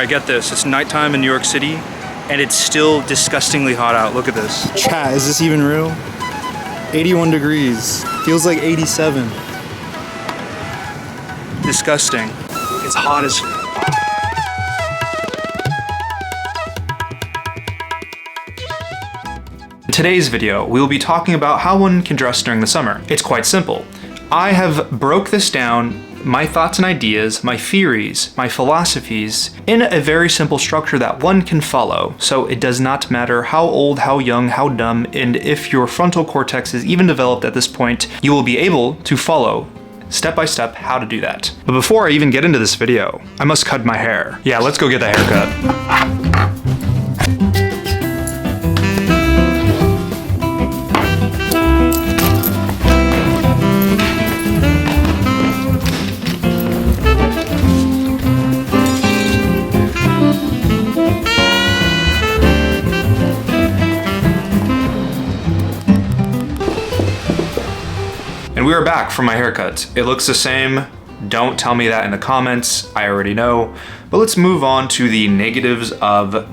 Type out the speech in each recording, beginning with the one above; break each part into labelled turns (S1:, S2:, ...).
S1: I get this, it's nighttime in New York City and it's still disgustingly hot out. Look at this. Chat, is this even real? 81 degrees. Feels like 87. Disgusting. It's hot as In today's video, we will be talking about how one can dress during the summer. It's quite simple. I have broke this down, my thoughts and ideas, my theories, my philosophies, in a very simple structure that one can follow. So it does not matter how old, how young, how dumb, and if your frontal cortex is even developed at this point, you will be able to follow step by step how to do that. But before I even get into this video, I must cut my hair. Yeah, let's go get the haircut. And we are back from my haircut. It looks the same. Don't tell me that in the comments. I already know. But let's move on to the negatives of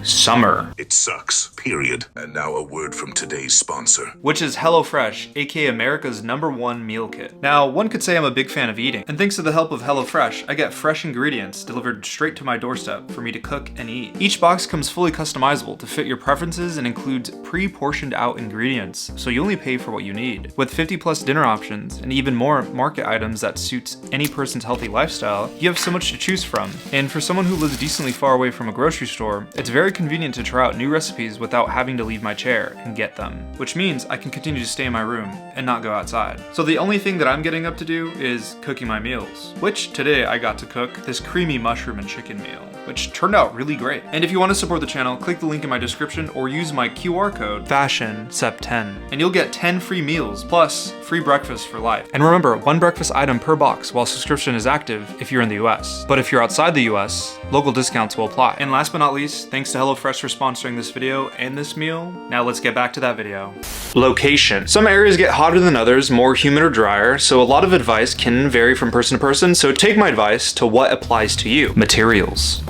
S1: summer.
S2: It sucks, period. And now a word from today's sponsor,
S1: which is HelloFresh, aka America's #1 meal kit. Now, one could say I'm a big fan of eating, and thanks to the help of HelloFresh, I get fresh ingredients delivered straight to my doorstep for me to cook and eat. Each box comes fully customizable to fit your preferences and includes pre-portioned out ingredients, so you only pay for what you need. With 50+ dinner options and even more market items that suits any person's healthy lifestyle, you have so much to choose from. And for someone who lives decently far away from a grocery store, it's very convenient to try out new recipes without having to leave my chair and get them, which means I can continue to stay in my room and not go outside. So the only thing that I'm getting up to do is cooking my meals, which today I got to cook this creamy mushroom and chicken meal, which turned out really great. And if you want to support the channel, click the link in my description or use my QR code FASHIONSEP10 and you'll get 10 free meals plus free breakfast for life. And remember, 1 breakfast item per box while subscription is active if you're in the US. But if you're outside the US, local discounts will apply. And last but not least, thanks to HelloFresh for sponsoring this video and this meal. Now let's get back to that video. Location. Some areas get hotter than others, more humid or drier, so a lot of advice can vary from person to person, so take my advice to what applies to you. Materials.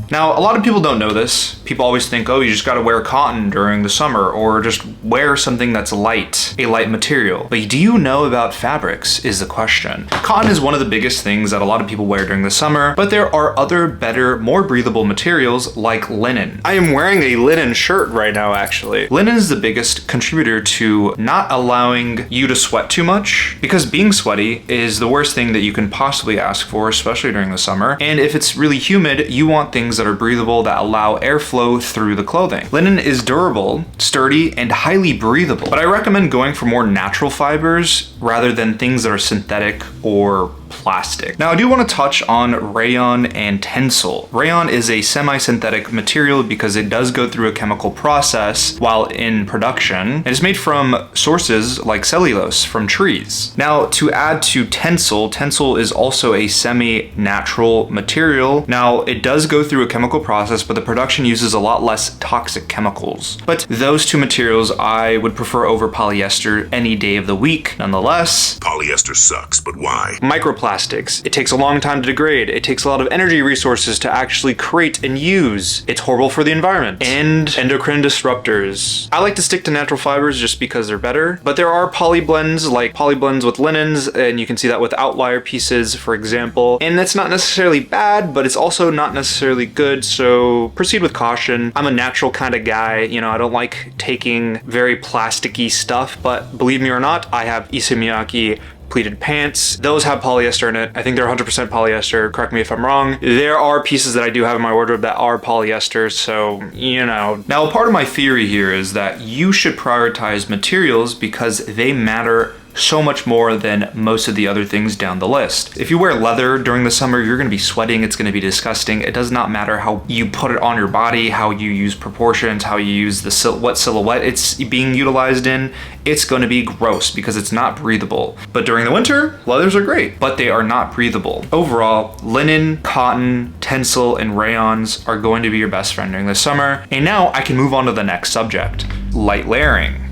S1: Now, a lot of people don't know this. People always think, oh, you just gotta wear cotton during the summer or just wear something that's light, a light material. But do you know about fabrics is the question. Cotton is one of the biggest things that a lot of people wear during the summer, but there are other better, more breathable materials like linen. I am wearing a linen shirt right now, actually. Linen is the biggest contributor to not allowing you to sweat too much because being sweaty is the worst thing that you can possibly ask for, especially during the summer. And if it's really humid, you want things that are breathable that allow airflow through the clothing. Linen is durable, sturdy, and highly breathable, but I recommend going for more natural fibers rather than things that are synthetic or plastic. Now I do want to touch on rayon and tencel. Rayon is a semi-synthetic material because it does go through a chemical process while in production. It is made from sources like cellulose from trees. Now to add to tencel, tencel is also a semi-natural material. Now it does go through a chemical process, but the production uses a lot less toxic chemicals. But those two materials I would prefer over polyester any day of the week. Nonetheless,
S2: polyester sucks, but why?
S1: Microplastics. It takes a long time to degrade. It takes a lot of energy resources to actually create and use. It's horrible for the environment. And endocrine disruptors. I like to stick to natural fibers just because they're better, but there are polyblends like polyblends with linens, and you can see that with outlier pieces, for example. And that's not necessarily bad, but it's also not necessarily good, so proceed with caution. I'm a natural kind of guy, you know, I don't like taking very plasticky stuff, but believe me or not, I have Issey Miyake pleated pants. Those have polyester in it. I think they're 100% polyester. Correct me if I'm wrong. There are pieces that I do have in my wardrobe that are polyester, so, you know. Now, part of my theory here is that you should prioritize materials because they matter so much more than most of the other things down the list. If you wear leather during the summer, you're gonna be sweating, it's gonna be disgusting. It does not matter how you put it on your body, how you use proportions, how you use what silhouette it's being utilized in, it's gonna be gross because it's not breathable. But during the winter, leathers are great, but they are not breathable. Overall, linen, cotton, tencel, and rayons are going to be your best friend during the summer. And now I can move on to the next subject, light layering.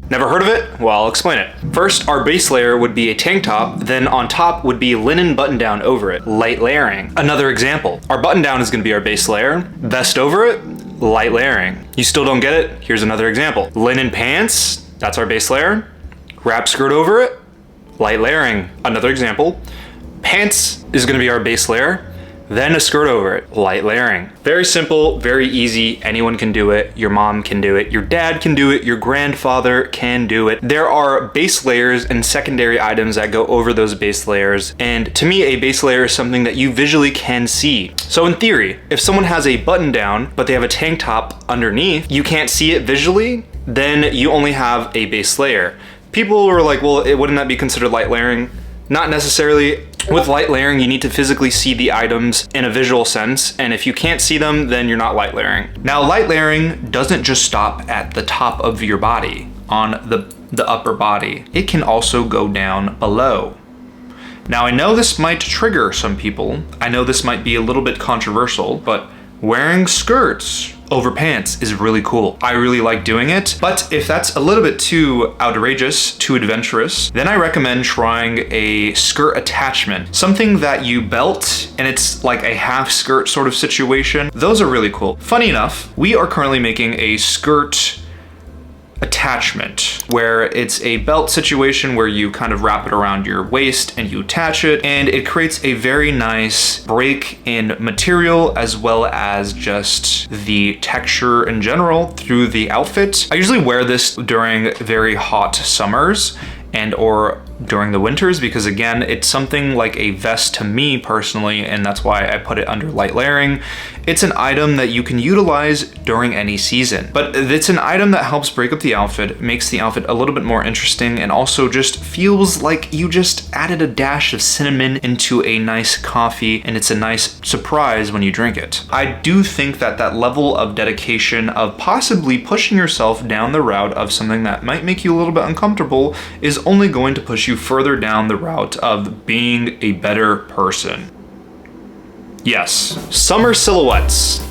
S1: Never heard of it? Well, I'll explain it. First, our base layer would be a tank top, then on top would be linen button down over it, light layering. Another example, our button down is gonna be our base layer, vest over it, light layering. You still don't get it? Here's another example. Linen pants, that's our base layer, wrap skirt over it, light layering. Another example, pants is gonna be our base layer, then a skirt over it, light layering. Very simple, very easy, anyone can do it. Your mom can do it, your dad can do it, your grandfather can do it. There are base layers and secondary items that go over those base layers, and to me, a base layer is something that you visually can see. So in theory, if someone has a button down, but they have a tank top underneath, you can't see it visually, then you only have a base layer. People are like, well, wouldn't that be considered light layering? Not necessarily. With light layering, you need to physically see the items in a visual sense, and if you can't see them, then you're not light layering. Now, light layering doesn't just stop at the top of your body, on the upper body. It can also go down below. Now, I know this might trigger some people. I know this might be a little bit controversial, but wearing skirts over pants is really cool. I really like doing it, but if that's a little bit too outrageous, too adventurous, then I recommend trying a skirt attachment. Something that you belt and it's like a half skirt sort of situation. Those are really cool. Funny enough, we are currently making a skirt attachment where it's a belt situation where you kind of wrap it around your waist and you attach it, and it creates a very nice break in material as well as just the texture in general through the outfit. I usually wear this during very hot summers and or during the winters because again, it's something like a vest to me personally, and that's why I put it under light layering. It's an item that you can utilize during any season, but it's an item that helps break up the outfit, makes the outfit a little bit more interesting, and also just feels like you just added a dash of cinnamon into a nice coffee, and it's a nice surprise when you drink it. I do think that that level of dedication of possibly pushing yourself down the route of something that might make you a little bit uncomfortable is only going to push you further down the route of being a better person. Yes, summer silhouettes.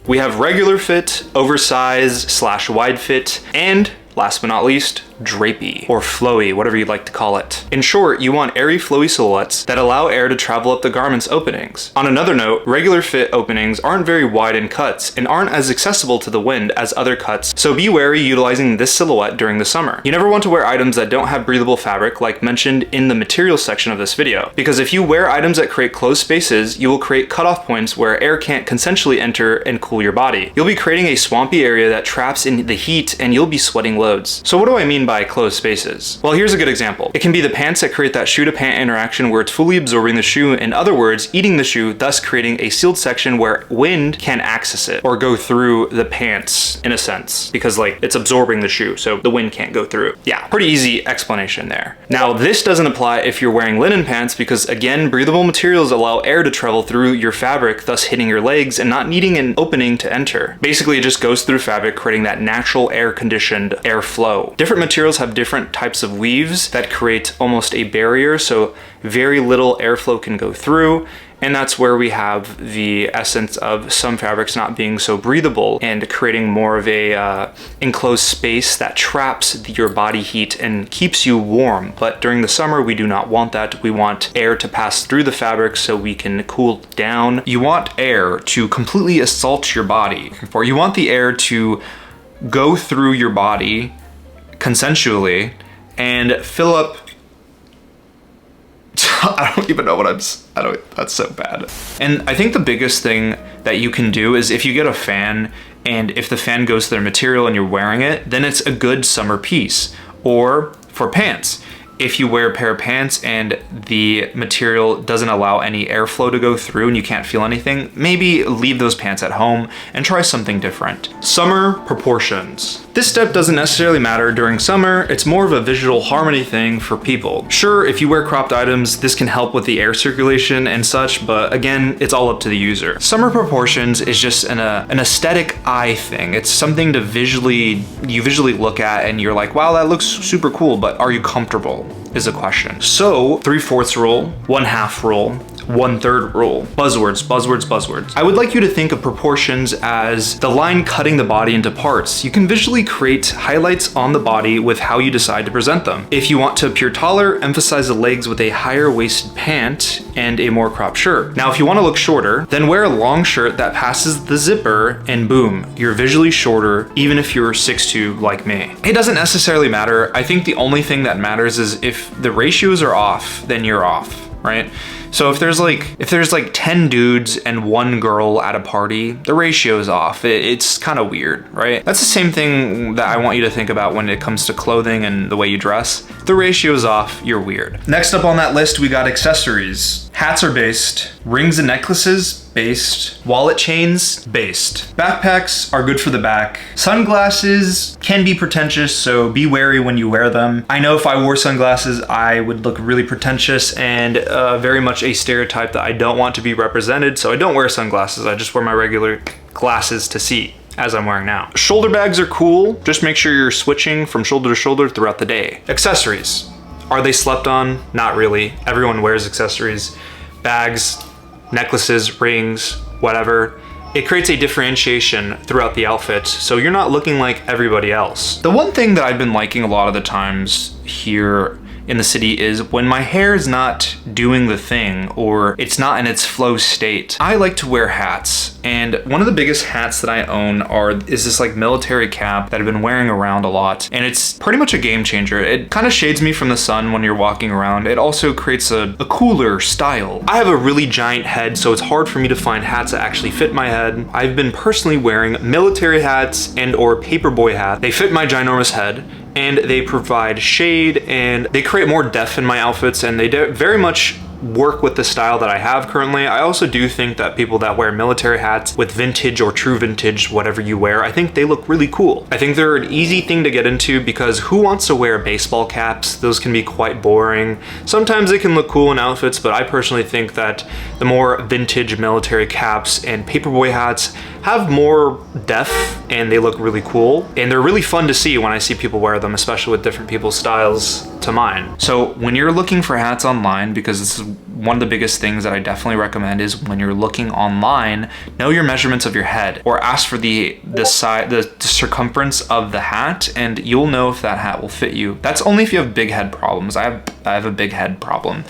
S1: We have regular fit, oversized / wide fit, and last but not least, drapey or flowy, whatever you'd like to call it. In short, you want airy, flowy silhouettes that allow air to travel up the garment's openings. On another note, regular fit openings aren't very wide in cuts and aren't as accessible to the wind as other cuts, so be wary utilizing this silhouette during the summer. You never want to wear items that don't have breathable fabric like mentioned in the materials section of this video, because if you wear items that create closed spaces, you will create cutoff points where air can't consensually enter and cool your body. You'll be creating a swampy area that traps in the heat and you'll be sweating loads. So what do I mean by closed spaces? Well, here's a good example. It can be the pants that create that shoe to pant interaction where it's fully absorbing the shoe, in other words, eating the shoe, thus creating a sealed section where wind can access it or go through the pants in a sense, because like it's absorbing the shoe, so the wind can't go through. Yeah, pretty easy explanation there. Now, this doesn't apply if you're wearing linen pants because again, breathable materials allow air to travel through your fabric, thus hitting your legs and not needing an opening to enter. Basically, it just goes through fabric, creating that natural air-conditioned airflow. Different materials have different types of weaves that create almost a barrier, so very little airflow can go through, and that's where we have the essence of some fabrics not being so breathable and creating more of a enclosed space that traps your body heat and keeps you warm. But during the summer, we do not want that. We want air to pass through the fabric so we can cool down. You want air to completely assault your body, or you want the air to go through your body consensually and fill up. I don't even know what that's so bad. And I think the biggest thing that you can do is if you get a fan and if the fan goes to their material and you're wearing it, then it's a good summer piece. Or for pants, if you wear a pair of pants and the material doesn't allow any airflow to go through and you can't feel anything, maybe leave those pants at home and try something different. Zummer proportions. This step doesn't necessarily matter during summer, it's more of a visual harmony thing for people. Sure, if you wear cropped items, this can help with the air circulation and such, but again, it's all up to the user. Zummer proportions is just an aesthetic eye thing. It's something to visually look at and you're like, wow, that looks super cool, but are you comfortable? Is a question. So 3/4 rule, 1/2 rule, 1/3 rule. Buzzwords, buzzwords, buzzwords. I would like you to think of proportions as the line cutting the body into parts. You can visually create highlights on the body with how you decide to present them. If you want to appear taller, emphasize the legs with a higher waisted pant and a more cropped shirt. Now, if you want to look shorter, then wear a long shirt that passes the zipper and boom, you're visually shorter, even if you're 6'2" like me. It doesn't necessarily matter. I think the only thing that matters is if the ratios are off, then you're off, right? So if there's like 10 dudes and 1 girl at a party, the ratio's off. It's kind of weird, right? That's the same thing that I want you to think about when it comes to clothing and the way you dress. If the ratio's off, you're weird. Next up on that list, we got accessories. Hats are based, rings and necklaces, based, wallet chains, based. Backpacks are good for the back. Sunglasses can be pretentious, so be wary when you wear them. I know if I wore sunglasses, I would look really pretentious and very much a stereotype that I don't want to be represented, so I don't wear sunglasses. I just wear my regular glasses to see, as I'm wearing now. Shoulder bags are cool. Just make sure you're switching from shoulder to shoulder throughout the day. Accessories. Are they slept on? Not really. Everyone wears accessories. Bags, necklaces, rings, whatever. It creates a differentiation throughout the outfit, so you're not looking like everybody else. The one thing that I've been liking a lot of the times here in the city is when my hair is not doing the thing or it's not in its flow state, I like to wear hats. And one of the biggest hats that I own is this like military cap that I've been wearing around a lot. And it's pretty much a game changer. It kind of shades me from the sun when you're walking around. It also creates a cooler style. I have a really giant head, so it's hard for me to find hats that actually fit my head. I've been personally wearing military hats and or paperboy hats. They fit my ginormous head, and they provide shade and they create more depth in my outfits, and they very much work with the style that I have currently. I also do think that people that wear military hats with vintage or true vintage, whatever you wear, I think they look really cool. I think they're an easy thing to get into because who wants to wear baseball caps? Those can be quite boring. Sometimes they can look cool in outfits, but I personally think that the more vintage military caps and paperboy hats have more depth and they look really cool. And they're really fun to see when I see people wear them, especially with different people's styles to mine. So when you're looking for hats online, because this is one of the biggest things that I definitely recommend is when you're looking online, know your measurements of your head or ask for the circumference of the hat, and you'll know if that hat will fit you. That's only if you have big head problems. I have a big head problem,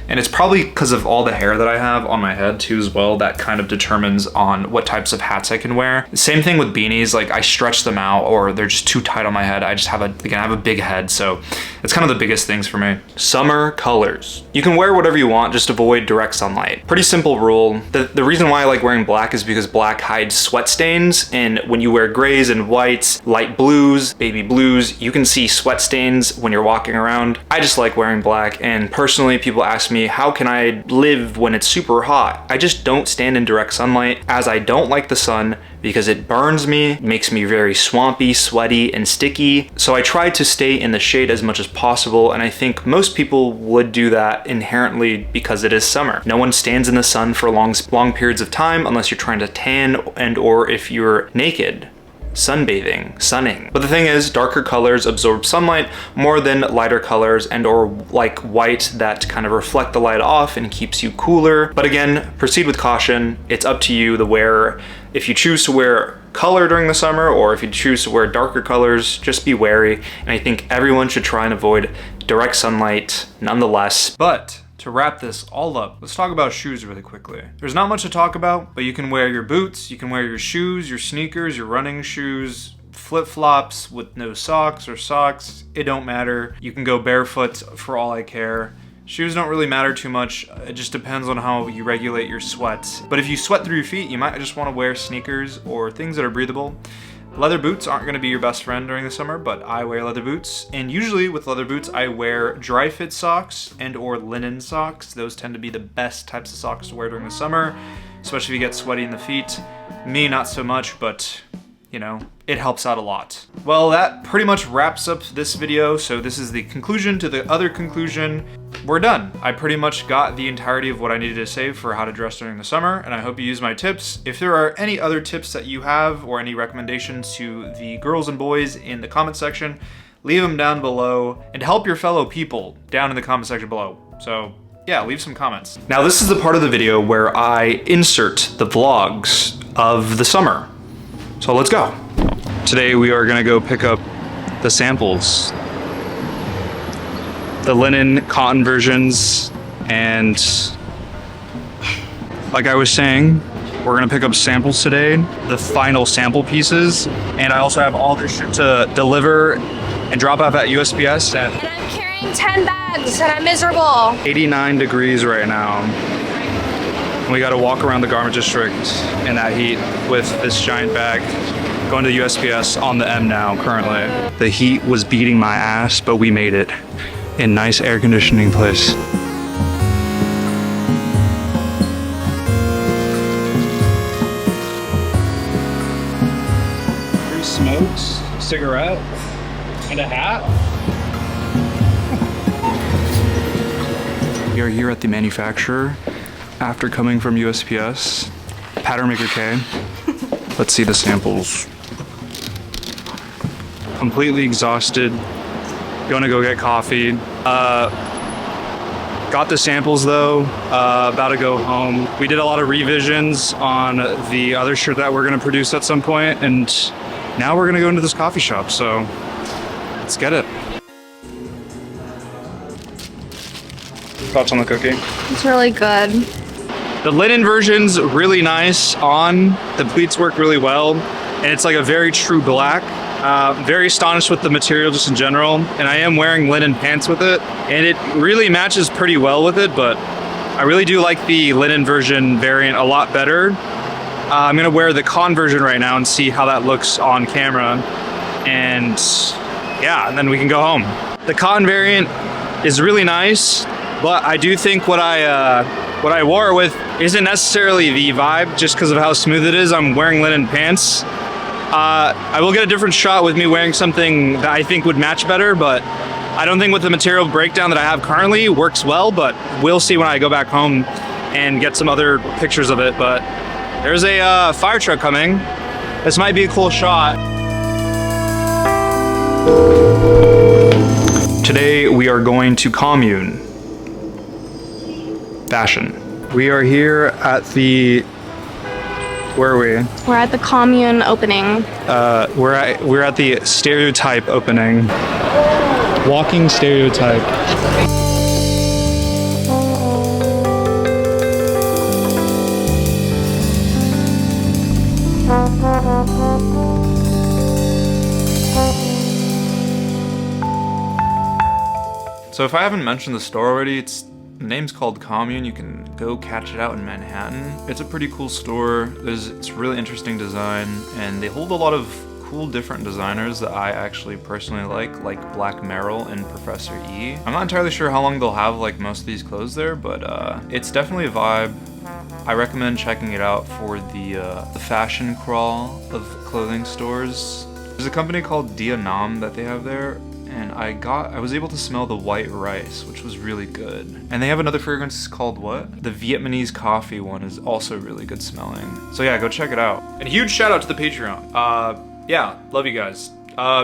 S1: and it's probably because of all the hair that I have on my head too as well. That kind of determines on what types of hats I can wear. Same thing with beanies, like I stretch them out or they're just too tight on my head. I have a big head, so it's kind of the biggest things for me. Summer colors. You can wear whatever you want, just avoid direct sunlight. Pretty simple rule. The reason why I like wearing black is because black hides sweat stains, and when you wear grays and whites, light blues, baby blues, you can see sweat stains when you're walking around. I just like wearing black, and personally people ask me, how can I live when it's super hot? I just don't stand in direct sunlight, as I don't like the sun because it burns me, makes me very swampy, sweaty, and sticky. So I try to stay in the shade as much as possible, and I think most people would do that inherently because it is summer. No one stands in the sun for long periods of time unless you're trying to tan and or if you're naked. Sunbathing, sunning. But the thing is, darker colors absorb sunlight more than lighter colors and or like white that kind of reflect the light off and keeps you cooler. But again, proceed with caution. It's up to you, the wearer. If you choose to wear color during the summer or if you choose to wear darker colors, just be wary. And I think everyone should try and avoid direct sunlight nonetheless. But to wrap this all up, let's talk about shoes really quickly. There's not much to talk about, but you can wear your boots, you can wear your shoes, your sneakers, your running shoes, flip-flops with no socks or socks. It don't matter. You can go barefoot for all I care. Shoes don't really matter too much. It just depends on how you regulate your sweat. But if you sweat through your feet, you might just want to wear sneakers or things that are breathable. Leather boots aren't going to be your best friend during the summer, but I wear leather boots. And usually with leather boots, I wear dry fit socks and or linen socks. Those tend to be the best types of socks to wear during the summer, especially if you get sweaty in the feet. Me, not so much, but you know, it helps out a lot. Well, that pretty much wraps up this video. So this is the conclusion to the other conclusion. We're done. I pretty much got the entirety of what I needed to say for how to dress during the summer, and I hope you use my tips. If there are any other tips that you have or any recommendations to the girls and boys in the comment section, leave them down below and help your fellow people down in the comment section below. So yeah, leave some comments. Now this is the part of the video where I insert the vlogs of the summer. So let's go. Today we are gonna go pick up the samples. The linen cotton versions, and like I was saying, we're gonna pick up samples today, the final sample pieces, and I also have all this shit to deliver and drop off at USPS at
S3: And I'm carrying 10 bags and I'm miserable.
S1: 89 degrees right now. We gotta walk around the garment district in that heat with this giant bag. Going to the USPS on the M now, currently. The heat was beating my ass, but we made it in nice air conditioning place. Free smokes, cigarette, and a hat. We are here at the manufacturer after coming from USPS. Pattern Maker K. Let's see the samples. Completely exhausted. Gonna go get coffee. Got the samples though. About to go home. We did a lot of revisions on the other shirt that we're gonna produce at some point, and now we're gonna go into this coffee shop. So let's get it. Thoughts on the cookie?
S3: It's really good.
S1: The linen version's really nice on. The pleats work really well, and it's like a very true black. Very astonished with the material just in general, and I am wearing linen pants with it, and it really matches pretty well with it, but I really do like the linen version variant a lot better. I'm gonna wear the cotton version right now and see how that looks on camera, and yeah, and then we can go home. The cotton variant is really nice, but I do think what I wore it with isn't necessarily the vibe just because of how smooth it is. I'm wearing linen pants. I will get a different shot with me wearing something that I think would match better, but I don't think with the material breakdown that I have currently works well, but we'll see when I go back home and get some other pictures of it. But there's a fire truck coming. This might be a cool shot. Today we are going to commune. Fashion. We are here at the, where are we?
S3: We're at the commune opening.
S1: We're at the stereotype opening. Walking stereotype. So if I haven't mentioned the store already, the name's called Commune. You can go catch it out in Manhattan. It's a pretty cool store. It's really interesting design, and they hold a lot of cool different designers that I actually personally like Black Merrill and Professor E. I'm not entirely sure how long they'll have like most of these clothes there, but it's definitely a vibe. I recommend checking it out for the fashion crawl of clothing stores. There's a company called Dia Nam that they have there, and I was able to smell the white rice, which was really good. And they have another fragrance called what? The Vietnamese coffee one is also really good smelling. So yeah, go check it out. And a huge shout out to the Patreon. Yeah, love you guys.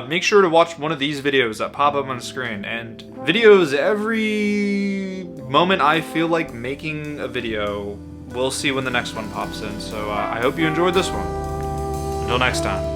S1: Make sure to watch one of these videos that pop up on the screen, and videos every moment I feel like making a video. We'll see when the next one pops in. So I hope you enjoyed this one. Until next time.